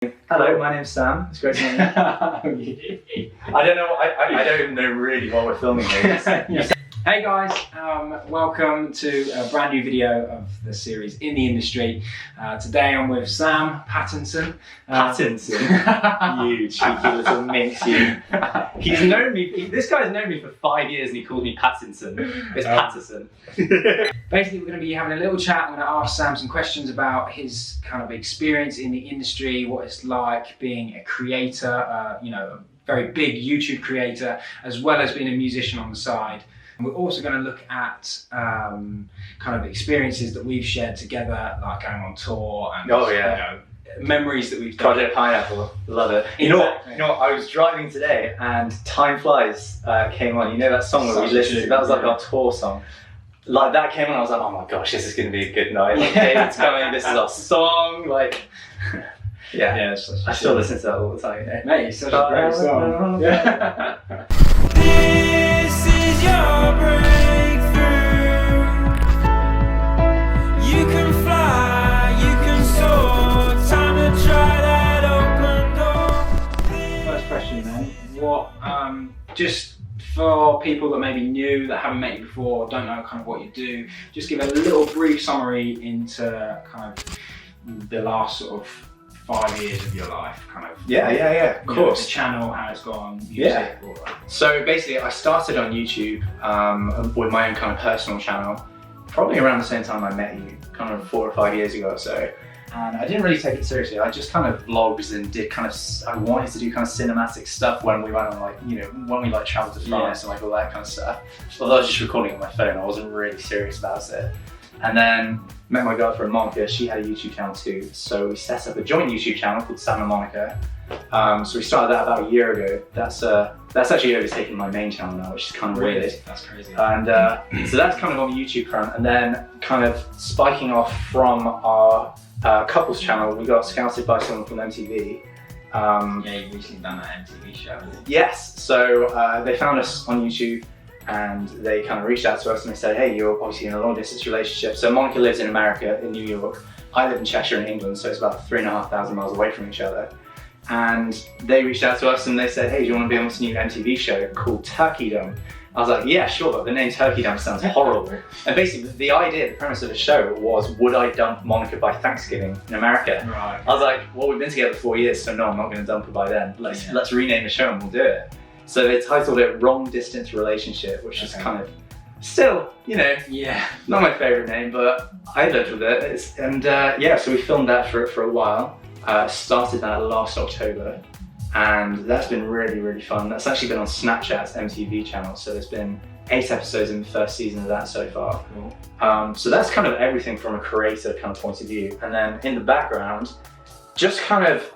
Hello, my name's Sam. It's great to meet you. I don't know. I don't even know really what we're filming here. Hey guys, welcome to a brand new video of the series In the Industry. Today I'm with Sam Patterson. You cheeky little minx, you. He's known me. This guy's known me for 5 years, and he called me Pattinson. It's Patterson. Basically, we're going to be having a little chat. I'm going to ask Sam some questions about his kind of experience in the industry, what it's like being a creator, a very big YouTube creator, as well as being a musician on the side. And we're also going to look at kind of experiences that we've shared together, like going on tour and memories that we've done. Project Pineapple, love it. You know what? I was driving today and Time Flies came on. You know that song that we listened to? That was like our tour song. Like that came on, I was like, oh my gosh, this is going to be a good night. Like, David's coming, this is our song. Like, yeah, I still listen to that all the time. Mate, it's such a great song. This is your breakthrough. You can fly, you can soar. Time to try that open door. First question then, what, just for people that may be new, that haven't met you before, don't know kind of what you do, just give a little brief summary into kind of the last sort of 5 years of your life, kind of. Yeah, of course. The channel, how it's gone, music, all that. So basically, I started on YouTube with my own kind of personal channel, probably around the same time I met you, kind of 4 or 5 years ago or so. And I didn't really take it seriously. I just kind of vlogs and did kind of, I wanted to do kind of cinematic stuff when we went on when we traveled to France and all that kind of stuff. Although I was just recording on my phone, I wasn't really serious about it. And then met my girlfriend Monica, she had a YouTube channel too. So we set up a joint YouTube channel called Sam and Monica. So we started that about a year ago. That's actually overtaken my main channel now, which is kind of weird. That's crazy. And so that's kind of on the YouTube front. And then kind of spiking off from our couples channel, we got scouted by someone from MTV. You recently done that MTV show. Yes, so they found us on YouTube and they kind of reached out to us and they said, hey, you're obviously in a long distance relationship. So Monica lives in America, in New York. I live in Cheshire in England, so it's about 3,500 miles away from each other. And they reached out to us and they said, hey, do you want to be on this new MTV show called Turkey Dome? I was like, yeah, sure, but the name Turkey Dome sounds horrible. And basically the idea, the premise of the show was, would I dump Monica by Thanksgiving in America? Right. I was like, well, we've been together 4 years, so no, I'm not going to dump her by then. Let's rename the show and we'll do it. So they titled it Wrong Distance Relationship, which is kind of still, not my favorite name, but I lived with it. So we filmed that for a while. Started that last October, and that's been really, really fun. That's actually been on Snapchat's MTV channel, so there's been 8 episodes in the first season of that so far. Cool. So that's kind of everything from a creator kind of point of view. And then in the background, just kind of,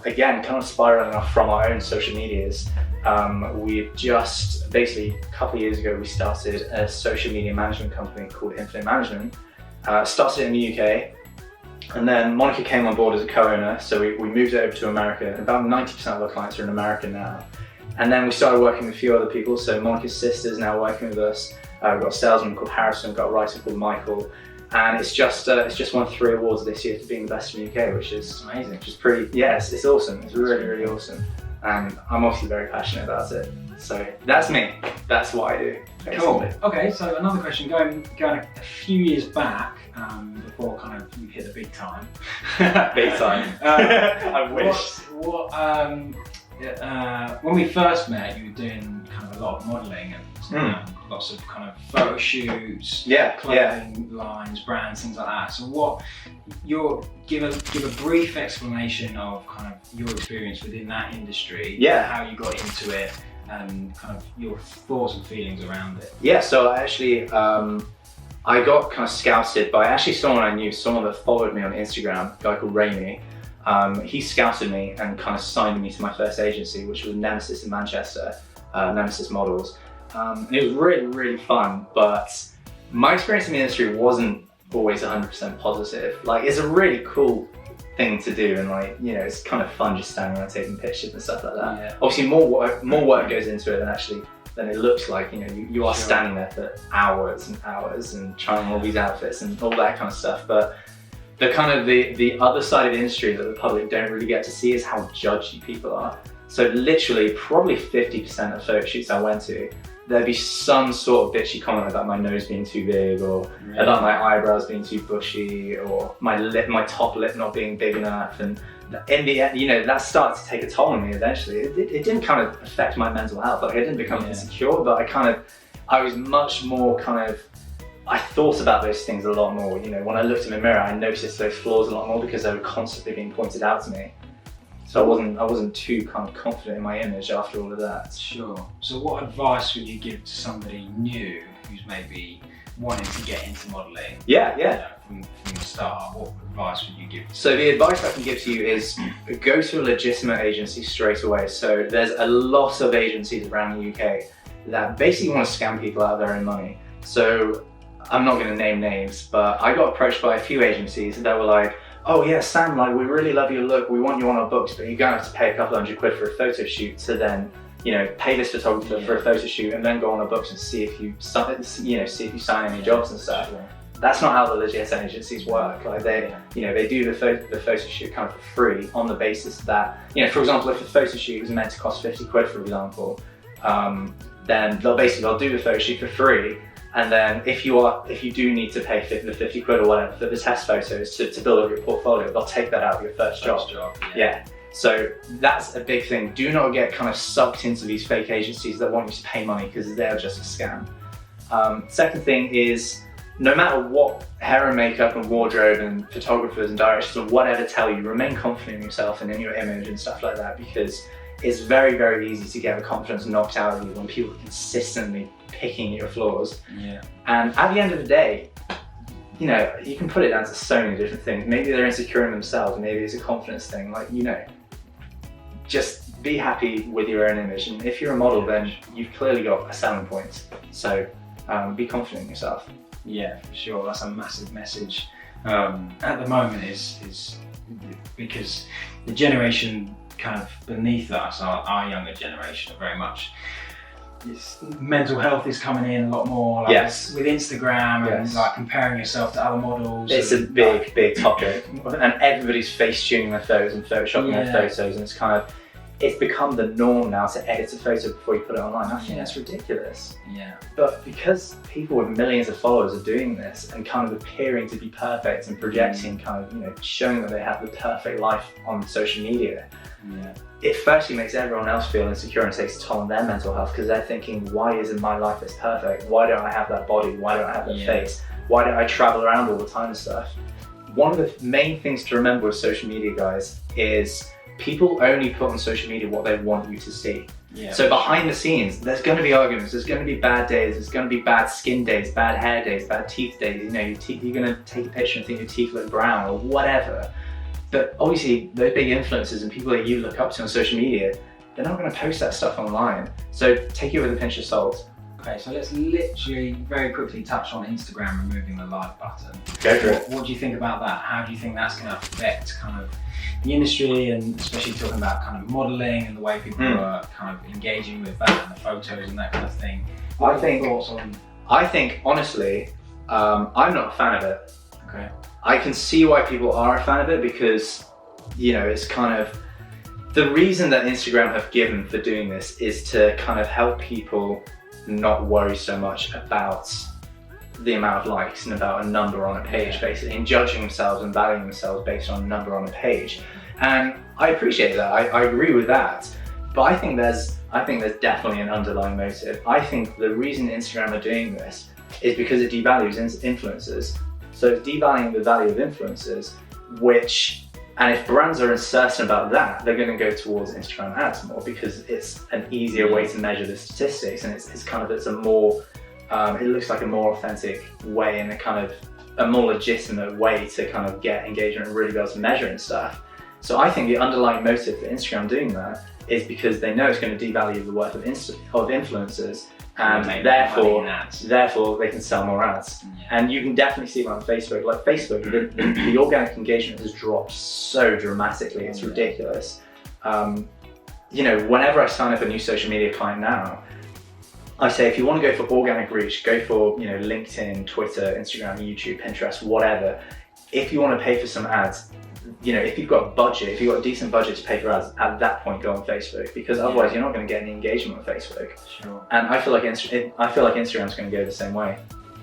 again, kind of spiraling off from our own social medias. We've just, basically a couple of years ago, we started a social media management company called Infinite Management. Started in the UK, and then Monica came on board as a co-owner, so we moved it over to America. About 90% of our clients are in America now. And then we started working with a few other people, so Monica's sister's now working with us. We've got a salesman called Harrison, we've got a writer called Michael. And it's just won 3 awards this year for being the best in the UK, which is amazing. Which is pretty, it's awesome. It's really, really awesome. And I'm obviously very passionate about it. So that's me. That's what I do. Basically. Cool. Okay, so another question, going a few years back, before kind of you hit the big time. Big time. I wish. When we first met, you were doing kind of a lot of modelling and lots of kind of photo shoots, clothing lines, brands, things like that. So give a brief explanation of kind of your experience within that industry, how you got into it, and kind of your thoughts and feelings around it. Yeah, so actually, I got kind of scouted by someone I knew, someone that followed me on Instagram, a guy called Raimi. He scouted me and kind of signed me to my first agency, which was Nemesis in Manchester, Nemesis Models. And it was really, really fun, but my experience in the industry wasn't always 100% positive. Like, it's a really cool thing to do, and it's kind of fun just standing around taking pictures and stuff like that. Yeah. Obviously, more work goes into it than it looks like. You are standing there for hours and hours and trying all these outfits and all that kind of stuff. But the kind of the other side of the industry that the public don't really get to see is how judgy people are. So literally, probably 50% of photo shoots I went to, there'd be some sort of bitchy comment about my nose being too big, or about my eyebrows being too bushy, or my top lip not being big enough. And in the end, you know, that started to take a toll on me eventually. It didn't kind of affect my mental health. Like, I didn't become insecure, but I was much more I thought about those things a lot more. You know, when I looked in the mirror, I noticed those flaws a lot more because they were constantly being pointed out to me. So I wasn't too kind of confident in my image after all of that. Sure. So what advice would you give to somebody new who's maybe wanting to get into modelling? Yeah. You know, from the start, what advice would you give? So the advice I can give to you is go to a legitimate agency straight away. So there's a lot of agencies around the UK that basically want to scam people out of their own money. So I'm not going to name names, but I got approached by a few agencies that were like, oh yeah, Sam, like, we really love your look, we want you on our books, but you're going to have to pay a couple £100 for a photo shoot to then, you know, pay this photographer for a photo shoot and then go on our books and see if you sign any jobs and stuff. Sure. That's not how the legit agencies work. Like, they do the photo shoot kind of for free on the basis that, you know, for example, if the photo shoot was meant to cost £50, for example, then they'll do the photo shoot for free. And then if you do need to pay the £50 or whatever for the test photos to build up your portfolio, they'll take that out of your first job. Yeah. So that's a big thing. Do not get kind of sucked into these fake agencies that want you to pay money, because they're just a scam. Second thing is, no matter what hair and makeup and wardrobe and photographers and directors or whatever tell you, remain confident in yourself and in your image and stuff like that, because it's very, very easy to get the confidence knocked out of you when people are consistently picking your flaws. Yeah. And at the end of the day, you know, you can put it down to so many different things. Maybe they're insecure in themselves, maybe it's a confidence thing, like, you know, just be happy with your own image. And if you're a model, then you've clearly got a selling point. So be confident in yourself. Yeah, for sure. That's a massive message at the moment, is because the generation kind of beneath us, our younger generation, are very much, mental health is coming in a lot more, like, with Instagram and like comparing yourself to other models. It's a big topic, and everybody's face tuning their photos and photoshopping their photos, and it's become the norm now to edit a photo before you put it online. I think that's ridiculous. Yeah. But because people with millions of followers are doing this and kind of appearing to be perfect and projecting kind of, you know, showing that they have the perfect life on social media, it firstly makes everyone else feel insecure and takes a toll on their mental health, because they're thinking, why isn't my life as perfect? Why don't I have that body? Why don't I have that face? Why don't I travel around all the time and stuff? One of the main things to remember with social media, guys, is people only put on social media what they want you to see. Yeah. So behind the scenes, there's going to be arguments, there's going to be bad days, there's going to be bad skin days, bad hair days, bad teeth days. You know, you're going to take a picture and think your teeth look brown or whatever. But obviously, those big influencers and people that you look up to on social media, they're not going to post that stuff online. So take it with a pinch of salt. Okay, so let's literally very quickly touch on Instagram removing the like button. Go for it. What do you think about that? How do you think that's going to affect kind of the industry, and especially talking about kind of modelling and the way people are kind of engaging with that and the photos and that kind of thing? What are your thoughts on? I think, honestly, I'm not a fan of it. Okay. I can see why people are a fan of it, because, you know, it's kind of, the reason that Instagram have given for doing this is to kind of help people not worry so much about the amount of likes and about a number on a page, basically, and judging themselves and valuing themselves based on a number on a page. And I appreciate that, I agree with that, but I think there's definitely an underlying motive. I think the reason Instagram are doing this is because it devalues influencers. So it's devaluing the value of influencers, and if brands are uncertain about that, they're going to go towards Instagram ads more, because it's an easier way to measure the statistics, and it's a more, it looks like a more authentic way and a more legitimate way to kind of get engagement and really be able to measure and stuff. So I think the underlying motive for Instagram doing that is because they know it's going to devalue the worth of influencers, and therefore they can sell more ads. And you can definitely see it on Facebook. Like Facebook, the organic engagement has dropped so dramatically, it's ridiculous. You know, whenever I sign up a new social media client now, I say, if you want to go for organic reach, go for, you know, LinkedIn, Twitter, Instagram, YouTube, Pinterest, whatever. if you want to pay for some ads, you know, if you've got a budget, if you've got a decent budget to pay for ads, at that point go on Facebook, because otherwise you're not going to get any engagement on Facebook. Sure. And I feel like Instagram's going to go the same way.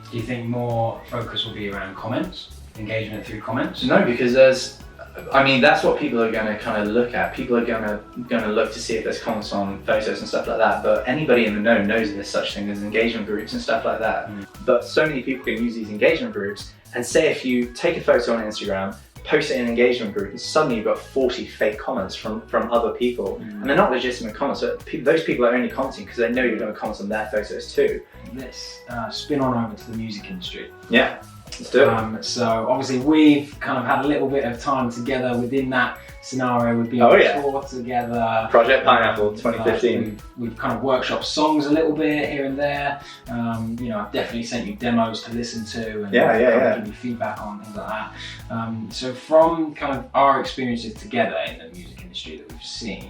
Do you think more focus will be around comments, engagement through comments? No, because that's what people are going to kind of look at. People are going to look to see if there's comments on photos and stuff like that. But anybody in the know knows there's such thing as engagement groups and stuff like that. But so many people can use these engagement groups, and say if you take a photo on Instagram, post it in an engagement group, and suddenly you've got 40 fake comments from other people, and they're not legitimate comments. So those people are only commenting because they know you're going to comment on their photos too. Let's spin on over to the music industry. Yeah, let's do it. So obviously we've kind of had a little bit of time together within that scenario. We've been on tour together. Project Pineapple 2015. We've kind of workshopped songs a little bit here and there. You know, I've definitely sent you demos to listen to and give you feedback on things like that. So from kind of our experiences together in the music industry that we've seen,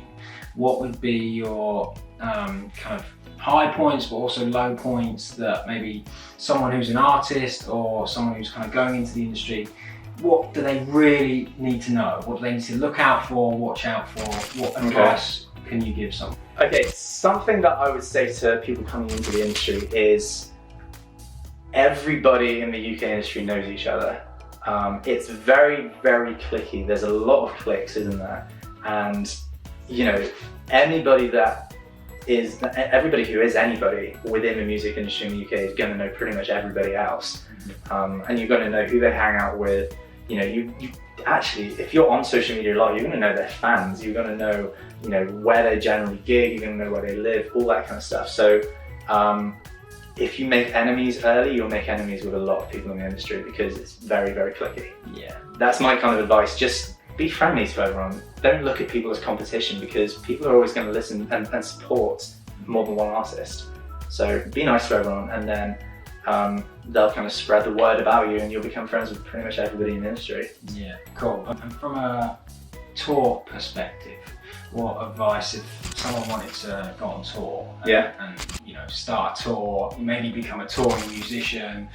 what would be your kind of high points but also low points that maybe someone who's an artist or someone who's kind of going into the industry, what do they really need to know? What do they need to look out for, watch out for? What advice can you give someone? Okay, something that I would say to people coming into the industry is everybody in the UK industry knows each other. It's very, very cliquey. There's a lot of cliques, isn't there? And you know, everybody who is anybody within the music industry in the UK is going to know pretty much everybody else. And you're going to know who they hang out with. You know, you actually, if you're on social media a lot, you're going to know their fans. You're going to know, you know, where they generally gig. You're going to know where they live, all that kind of stuff. So if you make enemies early, you'll make enemies with a lot of people in the industry because it's very, very cliquey. Yeah, that's my kind of advice. Just be friendly to everyone. Don't look at people as competition, because people are always going to listen and support more than one artist. So be nice to everyone, and then they'll kind of spread the word about you and you'll become friends with pretty much everybody in the industry. Yeah, cool. And from a tour perspective, what advice if someone wanted to go on tour and you know, start a tour, maybe become a touring musician,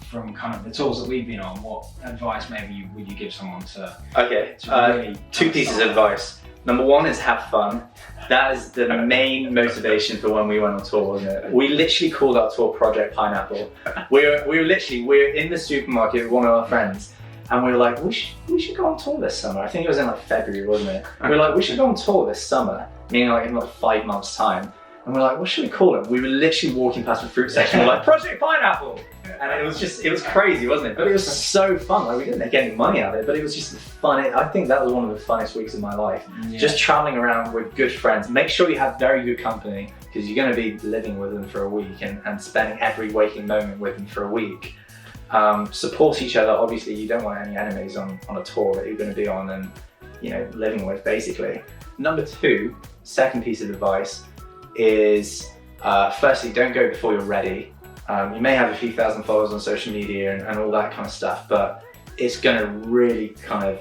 from kind of the tours that we've been on, what advice maybe would you give someone to really two pieces of advice. Number one is have fun. That is the main motivation for when we went on tour, wasn't it? We literally called our tour Project Pineapple. We're in the supermarket with one of our friends, and we were like, we should go on tour this summer. I think it was in like February, wasn't it? We were like, we should go on tour this summer, meaning like in like 5 months' time. And we're like, what should we call it? We were literally walking past the fruit section, we're like, Project Pineapple! And it was crazy, wasn't it? But it was so fun. Like, we didn't make any money out of it, but it was just fun. I think that was one of the funnest weeks of my life. Yeah. Just traveling around with good friends. Make sure you have very good company, because you're going to be living with them for a week and spending every waking moment with them for a week. Support each other. Obviously, you don't want any enemies on a tour that you're going to be on and, you know, living with, basically. Number two, second piece of advice is, firstly, don't go before you're ready. You may have a few thousand followers on social media and all that kind of stuff, but it's going to really kind of,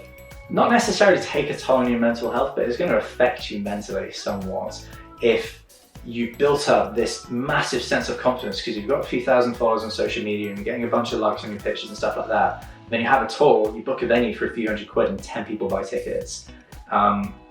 not necessarily take a toll on your mental health, but it's going to affect you mentally somewhat if you built up this massive sense of confidence because you've got a few thousand followers on social media and you're getting a bunch of likes on your pictures and stuff like that. Then you have a tour, you book a venue for a few £100 and 10 people buy tickets.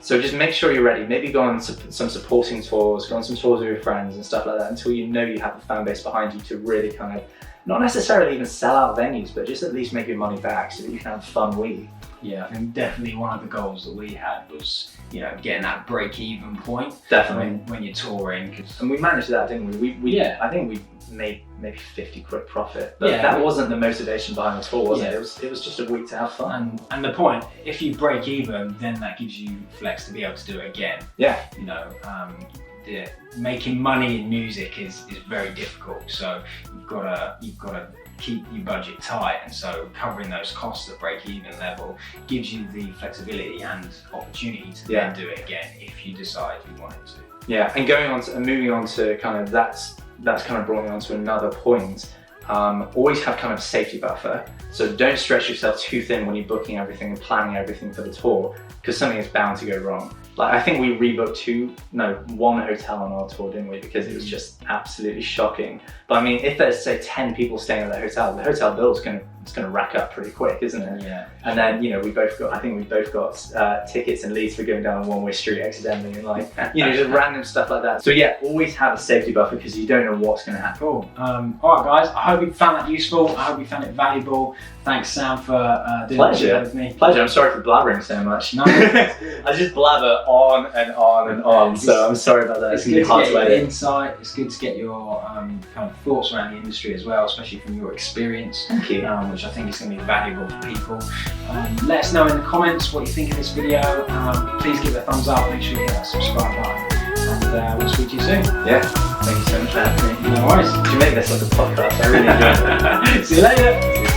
So just make sure you're ready. Maybe go on some supporting tours, go on some tours with your friends and stuff like that until you know you have a fan base behind you to really kind of, not necessarily even sell out venues, but just at least make your money back so that you can have a fun week. Yeah, and definitely one of the goals that we had was, you know, getting that break-even point. Definitely. When you're touring. And we managed that, didn't we? I think we made maybe 50 quid profit, but that wasn't the motivation behind the tour, was it? It was just a week to have fun. And the point, if you break even, then that gives you flex to be able to do it again. Yeah. You know, making money in music is very difficult, so you've got to keep your budget tight, and so covering those costs at break-even level gives you the flexibility and opportunity to then do it again if you decide you wanted to. Yeah, and moving on to kind of that's kind of brought me on to another point. Always have kind of a safety buffer. So don't stretch yourself too thin when you're booking everything and planning everything for the tour, because something is bound to go wrong. Like, I think we rebooked one hotel on our tour, didn't we? Because it was just absolutely shocking. But I mean, if there's say 10 people staying at that hotel, the hotel bill is going to it's going to rack up pretty quick, isn't it? Yeah. And then, you know, I think we both got tickets in Leeds for going down a one-way street accidentally, and like, you know, just random stuff like that. So yeah, always have a safety buffer because you don't know what's going to happen. Cool. All right, guys. I hope you found that useful. I hope you found it valuable. Thanks, Sam, for doing Pleasure. this with me. Pleasure. I'm sorry for blabbering so much. No. I just blabber on and on and on, so I'm sorry about that. It's good to get your insight. It's good to get your kind of thoughts around the industry as well, especially from your experience. Thank you. Which I think is going to be valuable for people. Let us know in the comments what you think of this video. Please give it a thumbs up. Make sure you hit that subscribe button, and we'll speak to you soon. Yeah. Thank you so much for having me. No worries. You make this like a podcast. I really enjoyed it. See you later.